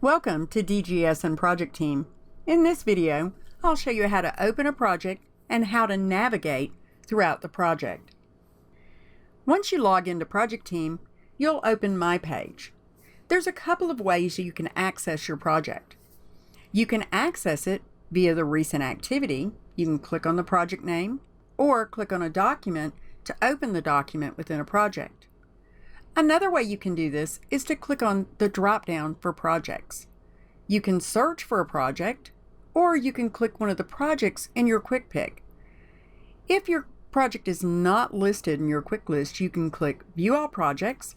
Welcome to DGS and Project Team. In this video, I'll show you how to open a project and how to navigate throughout the project. Once you log into Project Team, you'll open My Page. There's a couple of ways you can access your project. You can access it via the recent activity. You can click on the project name or click on a document to open the document within a project. Another way you can do this is to click on the drop-down for projects. You can search for a project, or you can click one of the projects in your quick pick. If your project is not listed in your quick list, you can click View All Projects.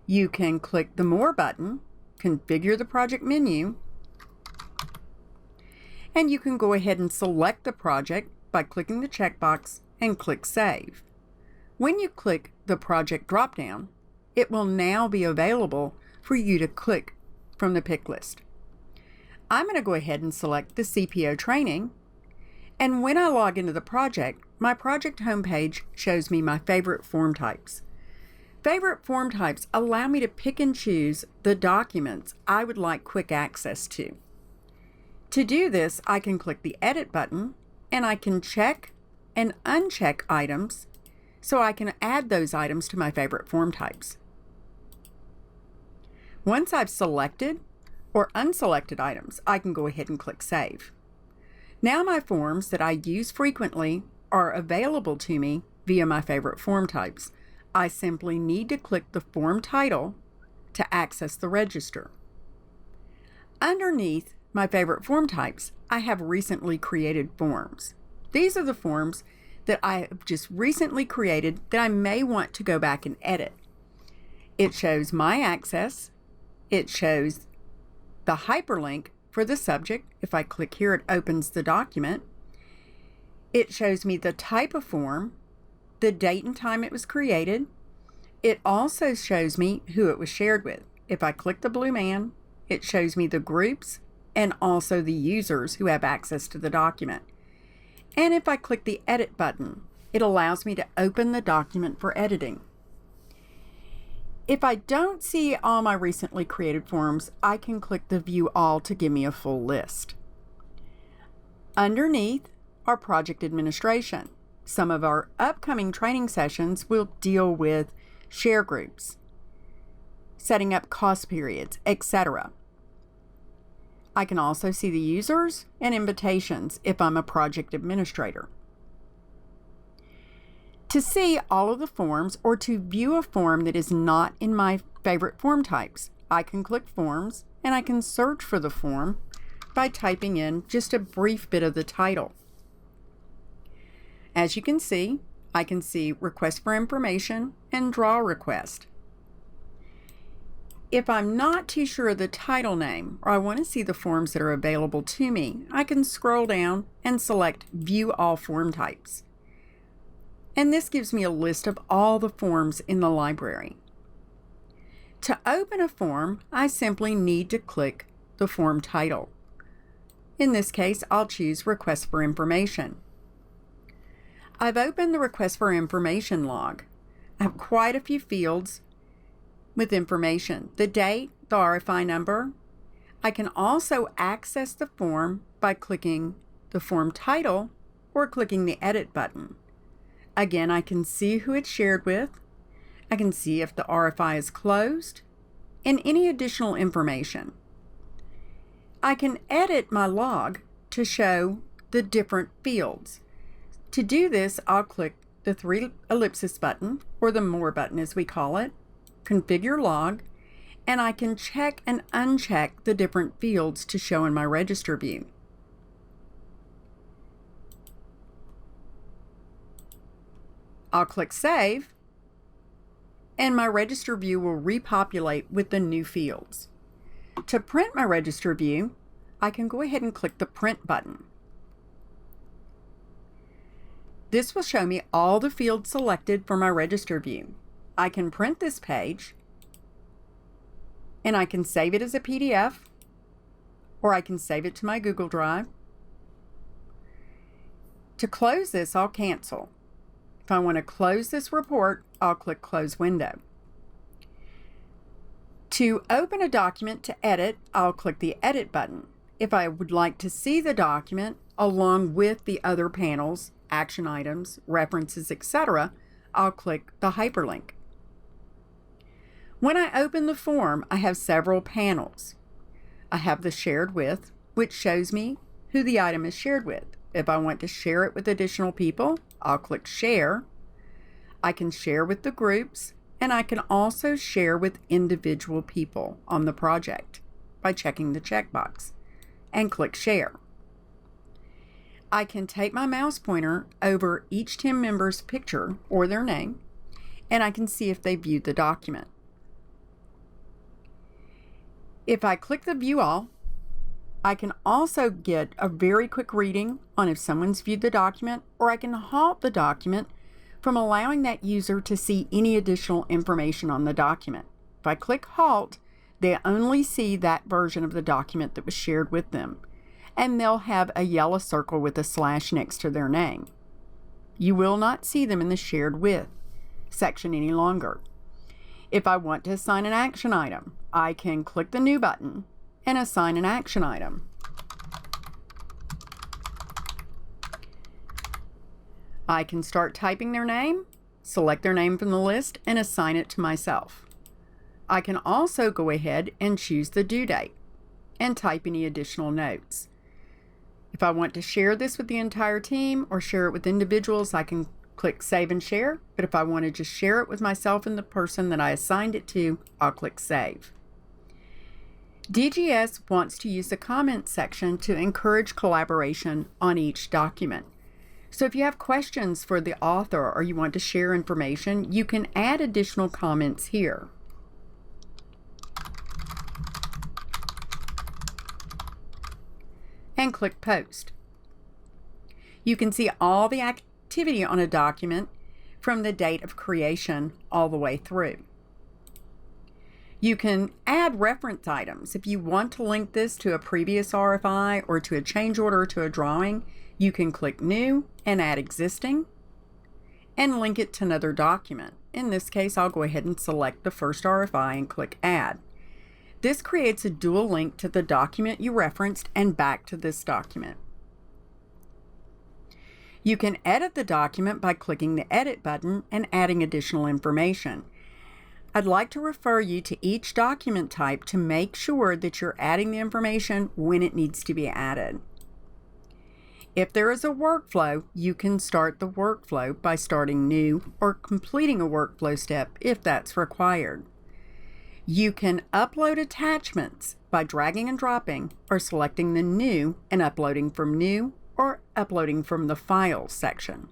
You can click the More button, configure the project menu, and you can go ahead and select the project by clicking the checkbox and click Save. When you click the project drop-down, it will now be available for you to click from the pick list. I'm going to go ahead and select the CPO training, and when I log into the project, my project homepage shows me my favorite form types. Favorite form types allow me to pick and choose the documents I would like quick access to. To do this, I can click the Edit button, and I can check and uncheck items so I can add those items to my favorite form types. Once I've selected or unselected items, I can go ahead and click Save. Now my forms that I use frequently are available to me via my favorite form types. I simply need to click the form title to access the register. Underneath my favorite form types, I have recently created forms. These are the forms that I have just recently created that I may want to go back and edit. It shows my access. It shows the hyperlink for the subject. If I click here, it opens the document. It shows me the type of form, the date and time it was created. It also shows me who it was shared with. If I click the blue man, it shows me the groups and also the users who have access to the document. And if I click the Edit button, it allows me to open the document for editing. If I don't see all my recently created forms, I can click the View All to give me a full list. Underneath are project administration. Some of our upcoming training sessions will deal with share groups, setting up cost periods, etc. I can also see the users and invitations if I'm a project administrator. To see all of the forms or to view a form that is not in my favorite form types, I can click Forms and I can search for the form by typing in just a brief bit of the title. As you can see, I can see Request for Information and Draw Request. If I'm not too sure of the title name, or I want to see the forms that are available to me, I can scroll down and select View All Form Types. And this gives me a list of all the forms in the library. To open a form, I simply need to click the form title. In this case, I'll choose Request for Information. I've opened the Request for Information log. I have quite a few fields with information, the date, the RFI number. I can also access the form by clicking the form title or clicking the Edit button. Again, I can see who it's shared with. I can see if the RFI is closed and any additional information. I can edit my log to show the different fields. To do this, I'll click the 3 ellipsis button, or the More button as we call it, Configure Log, and I can check and uncheck the different fields to show in my register view. I'll click Save, and my register view will repopulate with the new fields. To print my register view, I can go ahead and click the Print button. This will show me all the fields selected for my register view. I can print this page, and I can save it as a PDF, or I can save it to my Google Drive. To close this, I'll cancel. If I want to close this report, I'll click Close Window. To open a document to edit, I'll click the Edit button. If I would like to see the document along with the other panels, action items, references, etc., I'll click the hyperlink. When I open the form, I have several panels. I have the Shared With, which shows me who the item is shared with. If I want to share it with additional people, I'll click Share. I can share with the groups, and I can also share with individual people on the project by checking the checkbox and click Share. I can take my mouse pointer over each team member's picture or their name, and I can see if they viewed the document. If I click the View All, I can also get a very quick reading on if someone's viewed the document, or I can halt the document from allowing that user to see any additional information on the document. If I click Halt, they only see that version of the document that was shared with them, and they'll have a yellow circle with a slash next to their name. You will not see them in the Shared With section any longer. If I want to assign an action item, I can click the New button and assign an action item. I can start typing their name, select their name from the list, and assign it to myself. I can also go ahead and choose the due date and type any additional notes. If I want to share this with the entire team or share it with individuals, I can click Save and Share. But if I want to just share it with myself and the person that I assigned it to, I'll click Save. DGS wants to use the comments section to encourage collaboration on each document. So if you have questions for the author or you want to share information, you can add additional comments here. And click Post. You can see all the activity on a document from the date of creation all the way through. You can add reference items. If you want to link this to a previous RFI or to a change order or to a drawing, you can click New and add Existing and link it to another document. In this case, I'll go ahead and select the first RFI and click Add. This creates a dual link to the document you referenced and back to this document. You can edit the document by clicking the Edit button and adding additional information. I'd like to refer you to each document type to make sure that you're adding the information when it needs to be added. If there is a workflow, you can start the workflow by starting new or completing a workflow step if that's required. You can upload attachments by dragging and dropping or selecting the New and uploading from New or uploading from the Files section.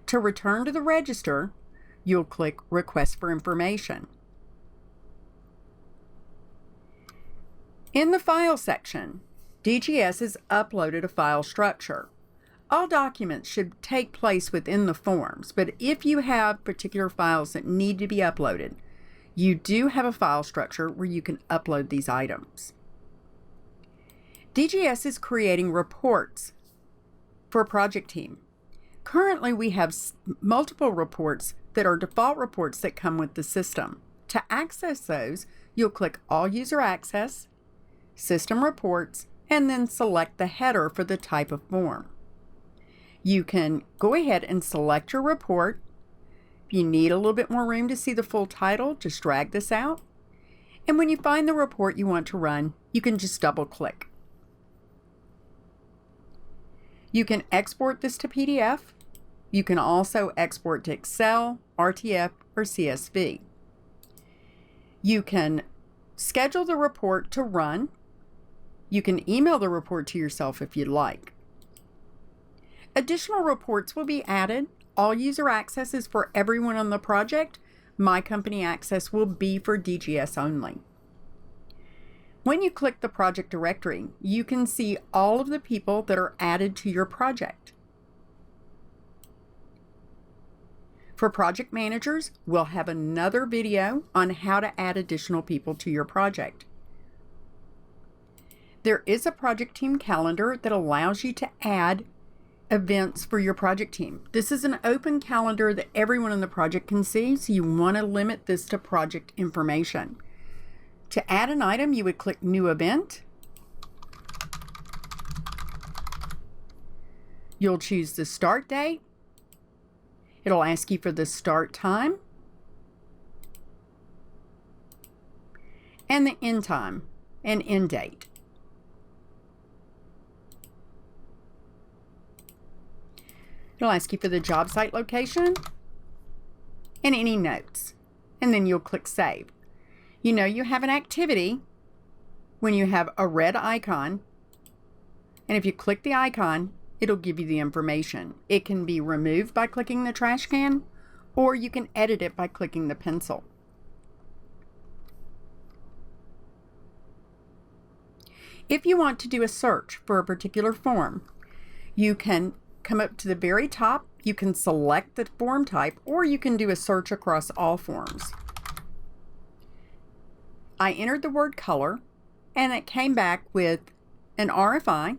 To return to the register, you'll click Request for Information. In the File section, DGS has uploaded a file structure. All documents should take place within the forms, but if you have particular files that need to be uploaded, you do have a file structure where you can upload these items. DGS is creating reports for a project team. Currently, we have multiple reports that are default reports that come with the system. To access those, you'll click All User Access, System Reports, and then select the header for the type of form. You can go ahead and select your report. If you need a little bit more room to see the full title, just drag this out. And when you find the report you want to run, you can just double click. You can export this to PDF. You can also export to Excel, RTF, or CSV. You can schedule the report to run. You can email the report to yourself if you'd like. Additional reports will be added. All user access is for everyone on the project. My company access will be for DGS only. When you click the project directory, you can see all of the people that are added to your project. For project managers, we'll have another video on how to add additional people to your project. There is a project team calendar that allows you to add events for your project team. This is an open calendar that everyone in the project can see, so you want to limit this to project information. To add an item, you would click New Event. You'll choose the start date. It'll ask you for the start time and the end time and end date. It'll ask you for the job site location and any notes, and then you'll click Save. You know you have an activity when you have a red icon, and if you click the icon, it'll give you the information. It can be removed by clicking the trash can, or you can edit it by clicking the pencil. If you want to do a search for a particular form, you can come up to the very top, you can select the form type, or you can do a search across all forms. I entered the word color, and it came back with an RFI.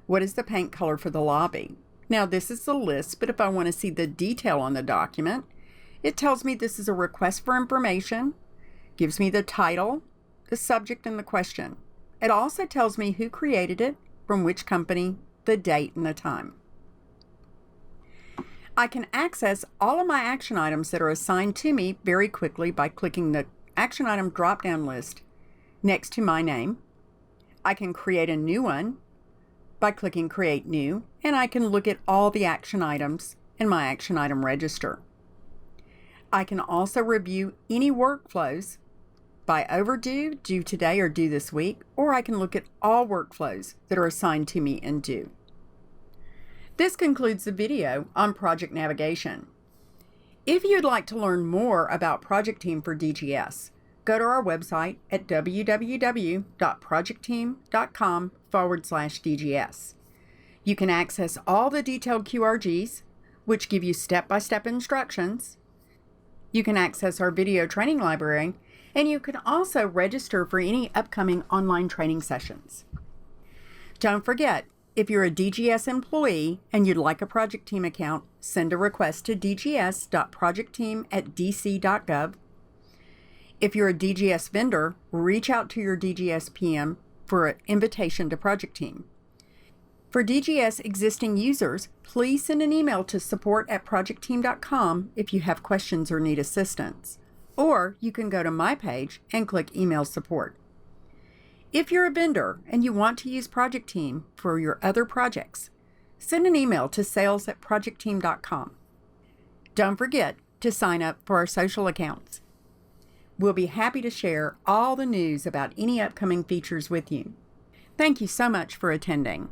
What is the paint color for the lobby? Now this is the list, but if I want to see the detail on the document, it tells me this is a request for information, gives me the title, the subject, and the question. It also tells me who created it, from which company, the date, and the time. I can access all of my action items that are assigned to me very quickly by clicking the action item drop-down list next to my name. I can create a new one by clicking Create New, and I can look at all the action items in my action item register. I can also review any workflows by overdue, due today, or due this week, or I can look at all workflows that are assigned to me in due. This concludes the video on project navigation. If you'd like to learn more about Project Team for DGS, go to our website at www.projectteam.com/DGS. You can access all the detailed QRGs, which give you step-by-step instructions. You can access our video training library, and you can also register for any upcoming online training sessions. Don't forget, if you're a DGS employee and you'd like a Project Team account, send a request to dgs.projectteam@dc.gov. If you're a DGS vendor, reach out to your DGS PM for an invitation to Project Team. For DGS existing users, please send an email to support@projectteam.com if you have questions or need assistance. Or you can go to my page and click Email Support. If you're a vendor and you want to use Project Team for your other projects, send an email to sales@projectteam.com. Don't forget to sign up for our social accounts. We'll be happy to share all the news about any upcoming features with you. Thank you so much for attending.